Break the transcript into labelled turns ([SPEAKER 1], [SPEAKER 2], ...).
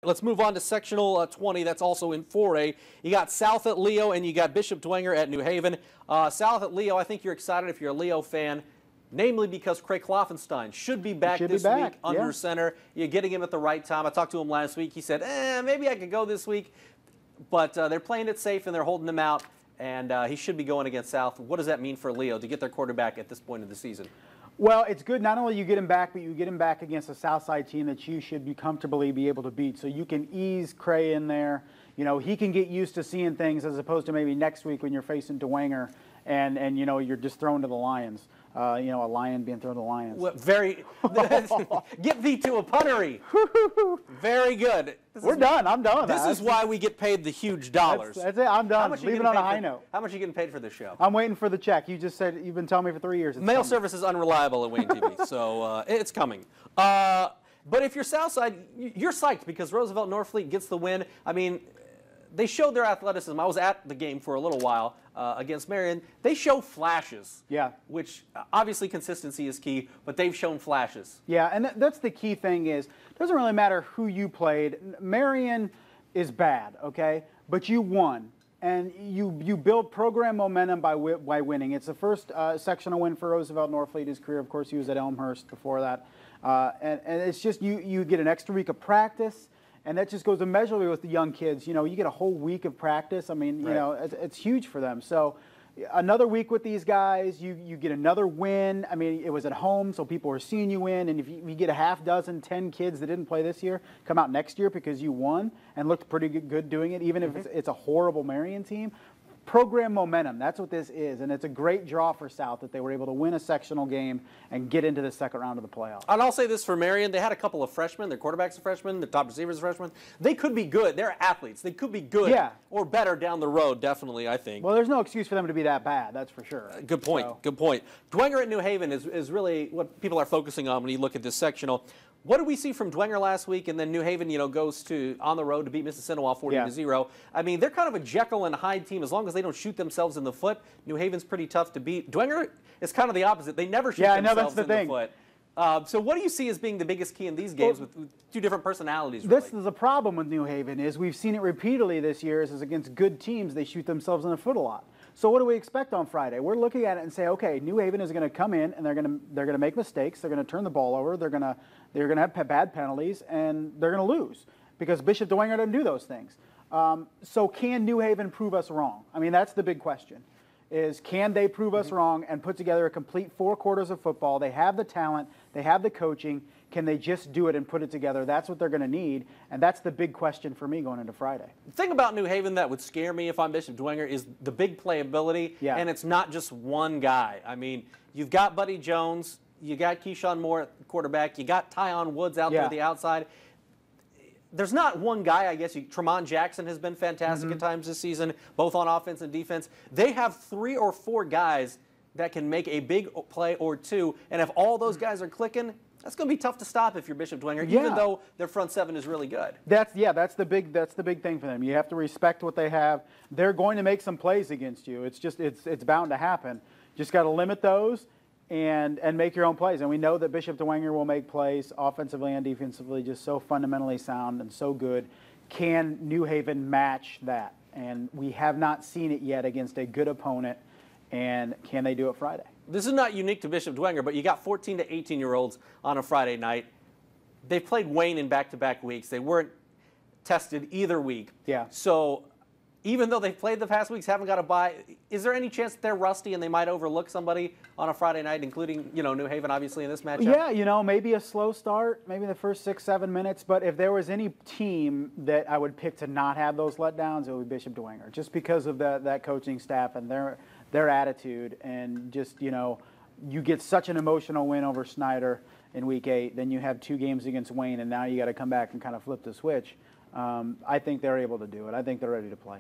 [SPEAKER 1] Let's move on to sectional 20. That's also in 4A. You got South at Leo and you got Bishop Dwenger at New Haven. South at Leo, I think you're excited if you're a Leo fan, namely because Craig Kloffenstein should be back this week under center. You're getting him at the right time. I talked to him last week. He said, maybe I could go this week. But they're playing it safe and they're holding him out. And he should be going against South. What does that mean for Leo to get their quarterback at this point of the season?
[SPEAKER 2] Well, it's good not only you get him back, but you get him back against a Southside team that you should comfortably be able to beat. So you can ease Cray in there. You know, he can get used to seeing things as opposed to maybe next week when you're facing Dwenger and you know, you're just thrown to the lions. You know, a lion being thrown to the lions.
[SPEAKER 1] Well, get thee to a punnery. Very good.
[SPEAKER 2] We're done. I'm done with
[SPEAKER 1] that. This is why we get paid the huge dollars.
[SPEAKER 2] That's it. I'm done. Leave it on a high note.
[SPEAKER 1] How much are you getting paid for this show?
[SPEAKER 2] I'm waiting for the check. You just said you've been telling me for 3 years.
[SPEAKER 1] Mail service is unreliable at Wayne TV, so it's coming. But if you're Southside, you're psyched because Roosevelt Norfleet gets the win. I mean, they showed their athleticism. I was at the game for a little while against Marian. They show flashes.
[SPEAKER 2] Yeah. Which
[SPEAKER 1] obviously consistency is key, but they've shown flashes.
[SPEAKER 2] Yeah, and that's the key thing is it doesn't really matter who you played. Marian is bad, okay? But you won. And you build program momentum by winning. It's the first sectional win for Roosevelt Norfleet in his career. Of course, he was at Elmhurst before that. And it's just you get an extra week of practice. And that just goes immeasurably with the young kids. You know, you get a whole week of practice. I mean, you know, it's huge for them. So another week with these guys, you get another win. I mean, it was at home, so people are seeing you win. And if you get a half dozen, 10 kids that didn't play this year come out next year because you won and looked pretty good doing it, even if it's a horrible Marian team. Program momentum, that's what this is, and it's a great draw for South that they were able to win a sectional game and get into the second round of the playoffs.
[SPEAKER 1] And I'll say this for Marian, they had a couple of freshmen, their quarterback's a freshman, the top receiver's a freshman. They could be good, they're athletes, they could be good or better down the road, definitely, I think.
[SPEAKER 2] Well, there's no excuse for them to be that bad, that's for sure.
[SPEAKER 1] Good point, good point. Dwenger at New Haven is really what people are focusing on when you look at this sectional. What did we see from Dwenger last week, and then New Haven, you know, goes on the road to beat Mississinawa 40-0. I mean, they're kind of a Jekyll and Hyde team as long as they don't shoot themselves in the foot. New Haven's pretty tough to beat. Dwenger is kind of the opposite. They never shoot themselves in the foot. So what do you see as being the biggest key in these games with two different personalities? Really?
[SPEAKER 2] This is the problem with New Haven is we've seen it repeatedly this year is against good teams they shoot themselves in the foot a lot. So what do we expect on Friday? We're looking at it and say, okay, New Haven is going to come in and they're going to make mistakes. They're going to turn the ball over. They're going to have bad penalties and they're going to lose because Bishop Dwenger doesn't do those things. So can New Haven prove us wrong? I mean, that's the big question. Is can they prove us wrong and put together a complete 4 quarters of football? They have the talent. They have the coaching. Can they just do it and put it together? That's what they're going to need, and that's the big question for me going into Friday.
[SPEAKER 1] The thing about New Haven that would scare me if I'm Bishop Dwenger is the big playability, and it's not just one guy. I mean, you've got Buddy Jones, you got Keyshawn Moore at quarterback, you got Tyon Woods out there at the outside. There's not one guy, I guess. Tremont Jackson has been fantastic at times this season, both on offense and defense. They have 3 or 4 guys that can make a big play or two, and if all those guys are clicking, that's going to be tough to stop if you're Bishop Dwenger, even though their front 7 is really good.
[SPEAKER 2] That's the big thing for them. You have to respect what they have. They're going to make some plays against you. It's just it's bound to happen. Just got to limit those and make your own plays. And we know that Bishop Dwenger will make plays offensively and defensively, just so fundamentally sound and so good. Can New Haven match that? And we have not seen it yet against a good opponent. And can they do it Friday?
[SPEAKER 1] This is not unique to Bishop Dwenger, but you got 14 to 18-year-olds on a Friday night. They've played Wayne in back-to-back weeks. They weren't tested either week.
[SPEAKER 2] Yeah.
[SPEAKER 1] So even though they've played the past weeks, haven't got a bye, is there any chance that they're rusty and they might overlook somebody on a Friday night, including, you know, New Haven, obviously, in this matchup?
[SPEAKER 2] Yeah, you know, maybe a slow start, maybe the first 6-7 minutes. But if there was any team that I would pick to not have those letdowns, it would be Bishop Dwenger, just because of that coaching staff and their attitude. And just, you know, you get such an emotional win over Snyder in week 8, then you have 2 games against Wayne, and now you got to come back and kind of flip the switch. I think they're able to do it. I think they're ready to play.